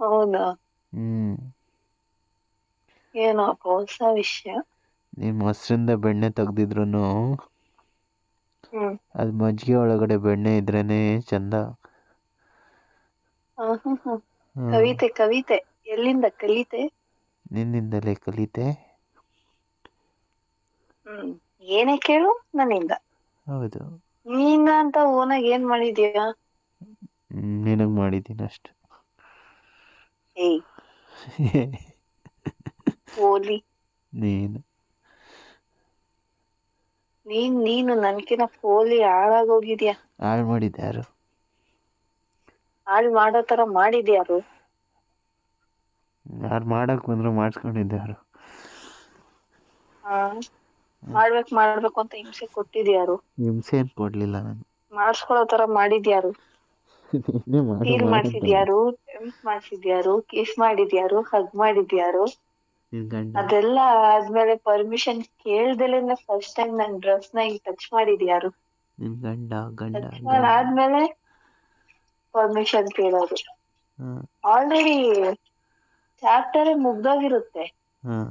ಹೌದಾ? ಹ್ಞೂ. ಏನೋಪ್ಪ ಹೊಸ ವಿಷಯ. ನೀನು ಮೊಸರಿಂದ ಬೆಣ್ಣೆ ತೆಗ್ದಿದ್ರು ಹ್ಮ್. ಅದು ಮಜ್ಜಿಗೆ ಒಳಗಡೆ ಬೆಣ್ಣೆ ಇದ್ರೇ ಚಂದ. ಹ್ಮ್. ಹ್ಞೂ. ಕವಿತೆ ಕವಿತೆ ಎಲ್ಲಿಂದ ಕಲಿತೆ? ನಿನ್ನಿಂದಲೇ ಕಲಿತೆ. ಹ್ಮ್. ಏನೇ ಕೇಳು ನನ್ನಿಂದ. ಹೌದು. ನೀನ ಅಂತ ಓನಾಗ ಏನ್ ಮಾಡಿದ್ಯಾ? ನಿನಗೆ ಮಾಡಿದ್ದೀನಿ ಅಷ್ಟು. ಏಯ್ ಓಲಿ. ನೀನು ನೀನು ನನ್ಕಿನ ಪೋಲಿ ಹಾಳಾಗೋಗಿದ್ಯಾ. ಹಾಳು ಮಾಡಿದ್ದು ಯಾರು? ಹಾಳು ಮಾಡೋ ತರ ಮಾಡಿದ್ಯಾರು? ಯಾರು ಮಾಡಕ್ಕೆ ಬಂದ್ರು ಮಾಡಿಸ್ಕೊಂಡಿದ್ದು ಹಾ, ಮಾಡ್ಬೇಕು ಅಂತ ಹಿಂಸೆ ಕೊಟ್ಟಿದ್ಯಾರು? ಹಿಂಸೆ ಏನು ಕೊಡಲಿಲ್ಲ ನಾನು. ಮಾಡಿಸ್ಕೊಳ್ಳೋ ತರ ಮಾಡಿದ್ಯಾರು? ನೀನೇ ಮಾಡು ಫೀಲ್ ಮಾಡು ಅಂತ ಮಾಡ್ಸಿದ್ಯಾರು? ಟೆಂಪ್ಟ್ ಮಾಡ್ಸಿದ್ಯಾರು? ಕಿಸ್ ಮಾಡಿದ್ಯಾರು? ಹಗ್ ಮಾಡಿದ್ಯಾರು? ನಿನ್ನ ಗಂಡ. ಅದೆಲ್ಲ ಆದ್ಮೇಲೆ ಪರ್ಮಿಷನ್ ಕೇಳ್ದಲೇನೆ ಫಸ್ಟ್ ಟೈಮ್ ನನ್ ಡ್ರೆಸ್ ನ ಹಿಂಗ್ ಟಚ್ ಮಾಡಿದ್ಯಾರು? ನಿನ್ನ ಗಂಡ ಗಂಡ ಟಚ್ ಗಂಡ. ಮಾಡಾದ್ಮೇಲೆ ಪರ್ಮಿಷನ್ ಕೇಳೋದು. ಹಾಂ ಆಲ್ರೆಡಿ ಚಾಪ್ಟರ್ ಮುಗ್ದೋಗಿರುತ್ತೆ. ಹಾಂ.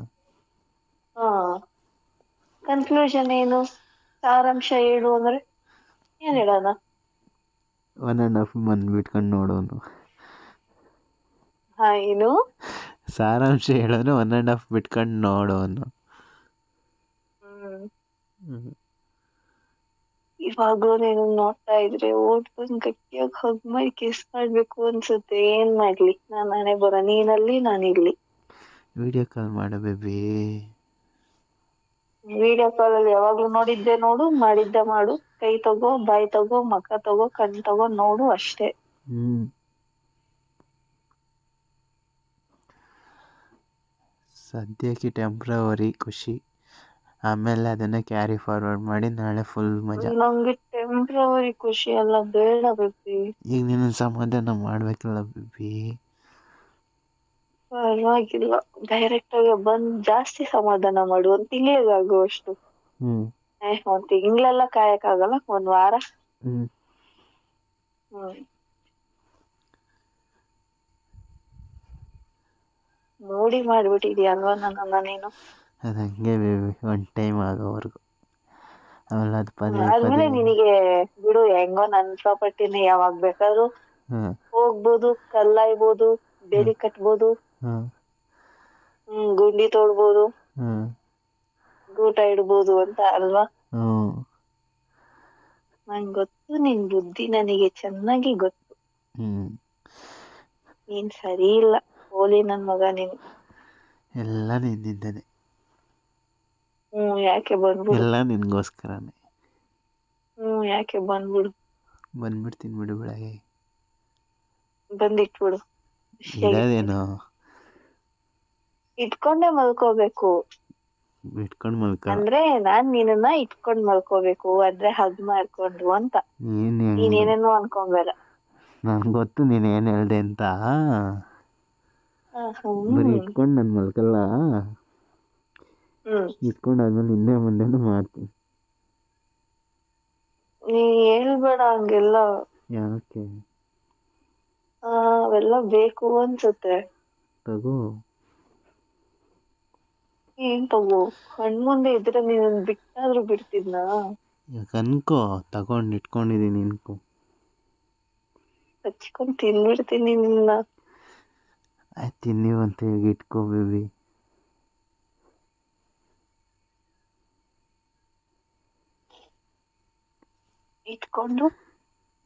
ಹಾ, ಕನ್ಕ್ಲೂಷನ್ ಏನು, ಸಾರಾಂಶ ಏನು ಅಂದ್ರೆ ಏನ್ ಹೇಳೋಣ? 1.5 ಮಂತ್ ಬಿಟ್ಕೊಂಡು ನೋಡೋನು. ಹಾ, ಏನು? ಸಾರಾಂಶ ಹೇಳಿದ್ರೆ 1.5 ಬಿಟ್ಕೊಂಡು ನೋಡೋನು. ಹ್ಞೂ. ಇವಾಗ್ಲೂ ನೀನು ನೋಡ್ತಾ ಇದ್ರೆ ಓಟ್ ಬಂದ್ ಗಟ್ಟಿಯಾಗಿ ಹಗ್ ಮಾಡಿ ಕಿಸ್ ಮಾಡ್ಬೇಕು ಅನ್ಸುತ್ತೆ. ಏನ್ ಮಾಡ್ಲಿ, ನಾನ್ ಹಣೆ ಬರ, ನೀನಲ್ಲಿ ನಾನಿಲ್ಲಿ. ವಿಡಿಯೋ ಕಾಲ್ ಮಾಡು ಬೇಬಿ. ವಿಡಿಯೋ ಕಾಲಲ್ಲಿ ಯಾವಾಗ್ಲೂ ನೋಡಿದ್ದೆ ನೋಡು, ಮಾಡಿದ್ದೆ ಮಾಡು. ಕೈ ತಗೋ, ಬಾಯಿ ತಗೋ, ಮಕ ತಗೋ, ಕಣ್ ತಗೋ, ನೋಡು ಅಷ್ಟೇ. ಸದ್ಯಕ್ಕೆ ಟೆಂಪ್ರವರಿ ಖುಷಿ, ಆಮೇಲೆ ಅದನ್ನು ಕ್ಯಾರಿ ಫಾರ್ವರ್ಡ್ ಮಾಡಿ ನಾಳೆ ಫುಲ್ ಮಜಾ. ನಂಗೆ ಟೆಂಪ್ರವರಿ ಖುಷಿ ಎಲ್ಲ ಬೇಡ ಬೇಬಿ. ಈಗ ನೀನು ಸಮಾಧಾನ ಮಾಡ್ಬೇಕಲ್ಲ ಬೇಬಿ. ಪರವಾಗಿಲ್ಲ, ಡೈರೆಕ್ಟ್ ಆಗಿ ಬಂದ್ ಜಾಸ್ತಿ ಸಮಾಧಾನ ಮಾಡು. 1 ತಿಂಗಳಿಗಾಗುವಷ್ಟು. ಹ್ಞೂ 1 ತಿಂಗಳೆಲ್ಲ ಕಾಯಕ್ಕಾಗಲ್ಲ, 1 ವಾರ. ಹ್ಞೂ. ಹ್ಮ್. ನೋಡಿ ಮಾಡ್ಬಿಟ್ಟಿದ್ಯಲ್ವಾ ನನ್ನನ್ನ ನೀನು. ಅದು ಹಂಗೆ ಬೇಬಿ, ಒನ್ ಟೈಮ್ ಆಗೋವರೆಗೂ. ಆಮೇಲೆ ಅದು ಪದೇ ಆದ್ಮೇಲೆ ಪದೇ. ನಿನಗೆ ಬಿಡು, ಹೆಂಗೋ ನನ್ ಪ್ರಾಪರ್ಟಿನ ಯಾವಾಗ ಬೇಕಾದ್ರೂ ಹಾಂ ಹೋಗ್ಬೋದು, ಕಲ್ಲಾಯ್ಬೋದು, ಬೇಲಿ ಕಟ್ಬೋದು, ಹಾಂ ಗುಂಡಿ ತೋಡ್ಬೋದು, ಹಾಂ ಗೂಟ ಇಡ್ಬೋದು ಅಂತ ಅಲ್ವಾ? ಹ್ಞೂ. ನಂಗೆ ಗೊತ್ತು, ನಿನ್ ಬುದ್ಧಿ ನನಗೆ ಚೆನ್ನಾಗಿ ಗೊತ್ತು. ನೀನ್ ಸರಿ ಇಲ್ಲ, ಹೋಲಿ ನನ್ ಮಗ ನೀನು. ಎಲ್ಲ ನಿನ್ನಿಂದನೇ. ಯಾಕೆ ಬಂದ್ಬಿಡು. ಎಲ್ಲ ನಿನಗೋಸ್ಕರನೇ. ಯಾಕೆ ಬಂದ್ಬಿಡು. ಬಂದ್ಬಿಡ್ತೀನಿ ಬಿಡು ಬೆಳಗ್ಗೆ. ಬಂದಿಟ್ಬಿಡು. ಇರೋದೇನು ಇಟ್ಕೊಂಡೆ ಮಲ್ಕೋಬೇಕು. ಇಟ್ಕೊಂಡು ಮಲ್ಕ. ಅಂದ್ರೆ ನಾನ್ ನಿನ್ನನ್ನ ಇಟ್ಕೊಂಡ್ ಮಲ್ಕೋಬೇಕು, ಅಂದ್ರೆ ಹಗ್ ಮಾಡ್ಕೊಂಡು ಅಂತ. ನೀನೇನೇನೋ ಅನ್ಕೊಂಬೇಡ. ನನ್ಗೆ ಗೊತ್ತು ನೀನು ಏನು ಹೇಳ್ದೆ ಅಂತ. ಬರೀ ಹ್ಮ್. ಇಟ್ಕೊಂಡು ನಾನು ಮಲ್ಕಲ್ಲ. ಇಟ್ಕೊಂಡಾದ್ಮೇಲೆ ಹಿಂದೆ ಮುಂದೆನೂ ಮಾಡ್ತೀನಿ. ನೀ ಹೇಳ್ಬೇಡ ಹಂಗೆಲ್ಲ. ಯಾಕೆ? ಅವೆಲ್ಲ ಬೇಕು ಅನ್ಸುತ್ತೆ. ತಗೋ. ಏನ್ ತಗೋ? ಕಣ್ಮುಂದೆ ಇದ್ರೆ ನೀನ್ ಬಿಟ್ಟಾದ್ರೂ ಬಿಡ್ತಿದ್ನಾ? ಅನ್ಕೋ, ತಗೊಂಡು ಇಟ್ಕೊಂಡಿದ್ದೀನಿ ಅನ್ಕೋ. ಹಚ್ಕೊಂಡ್ ತಿನ್ಬಿಡ್ತೀನಿ ನಿನ್ನ. ಆಯ್ತು, ತಿನ್ನಿವಂತ ಹೇಗೆ ಇಟ್ಕೋ ಬೇಬಿ.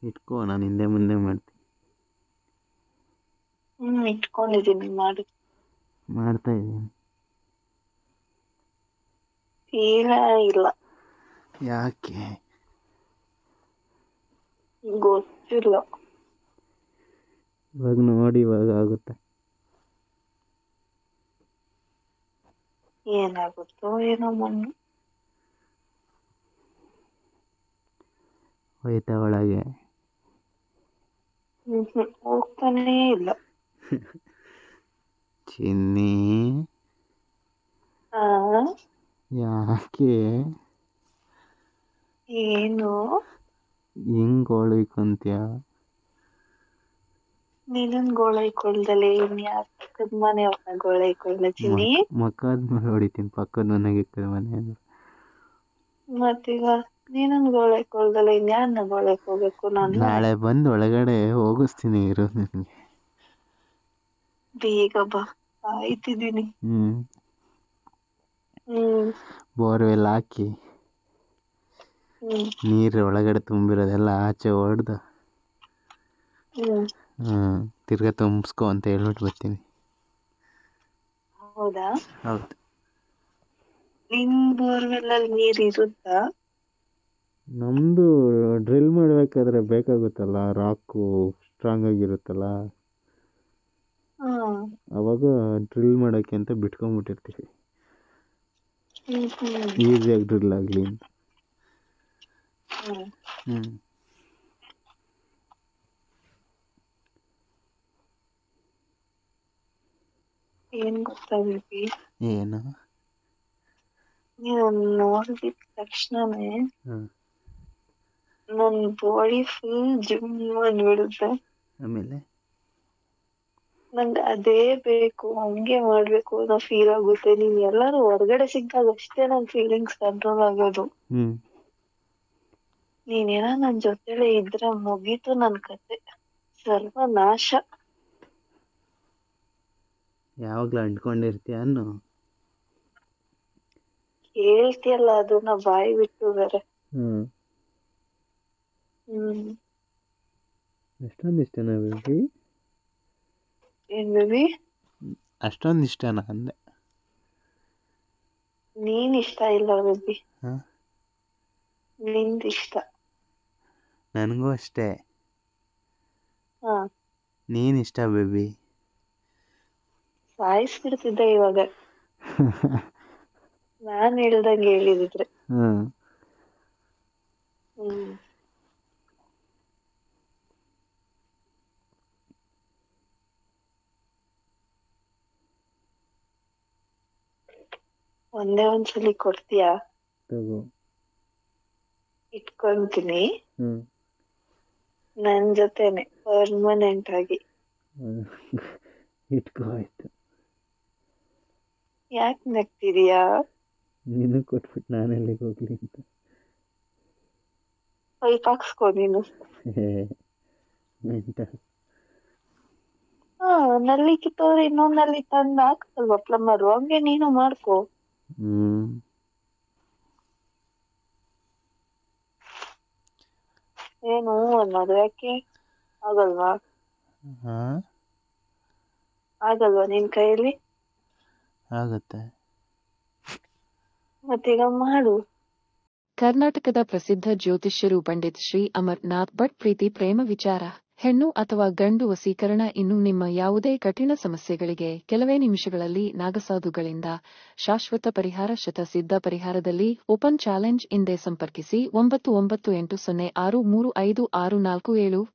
ಇಟ್ಕೋ, ನಾನು ಹಿಂದೆ ಮುಂದೆ ಮಾಡ್ತೀನಿ. ಇಟ್ಕೊಂಡಿದ್ದೀನಿ, ಮಾಡ್ತಾ ಇದ್ದೀನಿ. ಇಲ್ಲ. ಯಾಕೆ? ಗೊತ್ತಿಲ್ಲ. ಇವಾಗ ನೋಡಿ, ಇವಾಗ ಆಗುತ್ತೆ. ಏನಾಗುತ್ತೋ ಏನೋ ಮಣ್ಣು. ಹೋಯ್ತಾ ಒಳಗೆ? ಹೋಗ್ತಾನೇ ಇಲ್ಲ. ಚಿನ್ನಿ. ಯಾಕೆ? ಏನು? ಹಿಂಗೆ ಒಳಕೊಂತ್ಯ? ನೀನನ್ ಗೋಳೈಕೊಳ್ದಲೆ ಇನ್ಯಾರ ಪಕ್ಕದ ಮನೆಯವ್ರನ್ನ ಗೋಳೈಕೊಳ್ಳತೀನಿ. ಮಕ್ಕದ ಹೊಡಿತೀನಿ ಪಕ್ಕದ ಮನೆಗೆ ಮನೆ ಅಂದ್ರೆ. ಮತ್ತೀಗ ನೀನನ್ ಗೋಳೈಕೊಳ್ದಲೆ ಇನ್ಯಾರನ್ನ ಗೋಳೈಕೋಬೇಕು ನಾನು? ನಾಳೆ ಬಂದು ಒಳಗಡೆ ಹೋಗಿಸ್ತೀನಿ ಇರೋ ನಿನಗೆ. ಬೇಗ ಬಾ, ಕಾಯ್ತಿದ್ದೀನಿ. ಹ್ಮ್ ಹ್ಮ್ ಬೋರ್ವೆಲ್ ಹಾಕಿ ಹ್ಮ್ ನೀರು ಒಳಗಡೆ ತುಂಬಿರೋದೆಲ್ಲ ಆಚೆ ಹೊಡೆದು ಹ್ಮ್ ತಿರ್ಗಾ ತುಂಬಿಸ್ಕೊ ಅಂತ ಹೇಳ್ಬಿಟ್ಟು ಬರ್ತೀನಿ. ಹೌದಾ? ಹೌದು. ನಿನ್ ಬೋರ್ವೆಲ್ಲಲ್ಲಿ ನೀರ್ ಇರುತ್ತಾ? ನಮ್ಮದು ಡ್ರಿಲ್ ಮಾಡಬೇಕಾದ್ರೆ ಬೇಕಾಗುತ್ತಲ್ಲ, ರಾಕು ಸ್ಟ್ರಾಂಗ್ ಆಗಿರುತ್ತಲ್ಲ, ಹ್ಮ್ ಅವಾಗ ಡ್ರಿಲ್ ಮಾಡೋಕ್ಕೆ ಅಂತ ಬಿಟ್ಕೊಂಡ್ಬಿಟ್ಟಿರ್ತೀವಿ, ಹ್ಮ್ ಈಸಿಯಾಗಿ ಡ್ರಿಲ್ ಆಗಲಿ ಅಂತ. ಹ್ಮ್ ಹ್ಞೂ ಏನ್ ಗೊತ್ತಾ ಬೇಬಿ, ಏನು? ನೀನು ನೋಡಿದ ತಕ್ಷಣನೇ ಹಾಂ. ನನ್ ಬಾಡಿ ಫುಲ್ ಜಿಮ್ ಅಂದ್ಬಿಡುತ್ತೆ. ಆಮೇಲೆ ನಂಗೆ ಅದೇ ಬೇಕು, ಹಂಗೆ ಮಾಡ್ಬೇಕು ಅನ್ನೋ ಫೀಲ್ ಆಗುತ್ತೆ. ನೀನ್ ಎಲ್ಲಾರು ಹೊರಗಡೆ ಸಿಕ್ಕಾಗ ಅಷ್ಟೇ ನನ್ ಫೀಲಿಂಗ್ಸ್ ಕಂಟ್ರೋಲ್ ಆಗೋದು. ನೀನೇನ ನನ್ ಜೊತೆಲೆ ಇದ್ರೆ ಮುಗೀತು ನನ್ ಕತೆ, ಸರ್ವನಾಶ. ಯಾವಾಗಲೂ ಅಂಟ್ಕೊಂಡಿರ್ತೀಯ ಅನ್ನು. ಹೇಳ್ತಿಯಲ್ಲ ಅದನ್ನ ಬಾಯಿ ಬಿಟ್ಟು ಬೇರೆ. ಹ್ಮ್ ಅಷ್ಟೊಂದು ಇಷ್ಟನಾ ಬೇಬಿ? ಏನ್ ಬೇಬಿ? ಅಷ್ಟೊಂದು ಇಷ್ಟನಾ ಅಂದೆ. ನೀನ್ ಇಷ್ಟ ಇಲ್ಲ ಬೇಬಿ, ಹಾಂ, ನಿಂದ್ ಇಷ್ಟ. ನನಗೂ ಅಷ್ಟೇ. ಹಾ, ನೀನ್ ಇಷ್ಟ ಬೇಬಿ. ಸಾಯಿಸ್ಬಿಡ್ತಿದ್ದೆ ಇವಾಗ ನಾನ್ ಹೇಳ್ದಂಗೆ ಹೇಳಿದಿದ್ರೆ. ಹ್ಮ್ ಹ್ಮ್ ಒಂದೇ ಒಂದ್ಸಲಿ ಕೊಡ್ತೀಯಾ? ತಗೋ. ಇಟ್ಕೊಂತೀನಿ ಹ್ಮ್ ನನ್ ಜೊತೆನೆ ಪರ್ಮನೆಂಟ್ ಆಗಿ. ಇಟ್ಕೋ ಆಯ್ತು. ಯಾಕೆ ನಗ್ತಿದೀಯಾ? ನೀನು ಕೊಟ್ಬಿಟ್ಟು ನಾನು ಎಲ್ಲಿಗೆ ಹೋಗ್ಲಿ ಅಂತ. ಪೈಪ್ ಹಾಕ್ಸ್ಕೊ ನೀನು. ಮೆಂಟಲ್. ನಲ್ಲಿ ಕಿತ್ತೋದ್ರೆ ಇನ್ನೊಂದ್ ನಲ್ಲಿ ತಂದ್ ಹಾಕಲ್ವಾ ಪ್ಲಮ್ಮರು, ಹಂಗೆ ನೀನು ಮಾಡ್ಕೊ. ಏನು ಅನ್ನೋದು ಯಾಕೆ ಆಗಲ್ವಾ? ಆಗಲ್ವಾ ನಿನ್ ಕೈಯಲ್ಲಿ? ಆಗತ್ತೆ. ಮತ್ತೀಗ ಮಾಡು. ಕರ್ನಾಟಕದ ಪ್ರಸಿದ್ಧ ಜ್ಯೋತಿಷ್ಯರು ಪಂಡಿತ್ ಶ್ರೀ ಅಮರ್ನಾಥ್ ಭಟ್ ಪ್ರೀತಿ ಪ್ರೇಮ ವಿಚಾರ, ಹೆಣ್ಣು ಅಥವಾ ಗಂಡು ವಸೀಕರಣ ಇನ್ನು ನಿಮ್ಮ ಯಾವುದೇ ಕಠಿಣ ಸಮಸ್ಯೆಗಳಿಗೆ ಕೆಲವೇ ನಿಮಿಷಗಳಲ್ಲಿ ನಾಗಸಾಧುಗಳಿಂದ ಶಾಶ್ವತ ಪರಿಹಾರ. ಶತಸಿದ್ಧ ಪರಿಹಾರದಲ್ಲಿ ಓಪನ್ ಚಾಲೆಂಜ್. ಹಿಂದೆ ಸಂಪರ್ಕಿಸಿ 9980635647.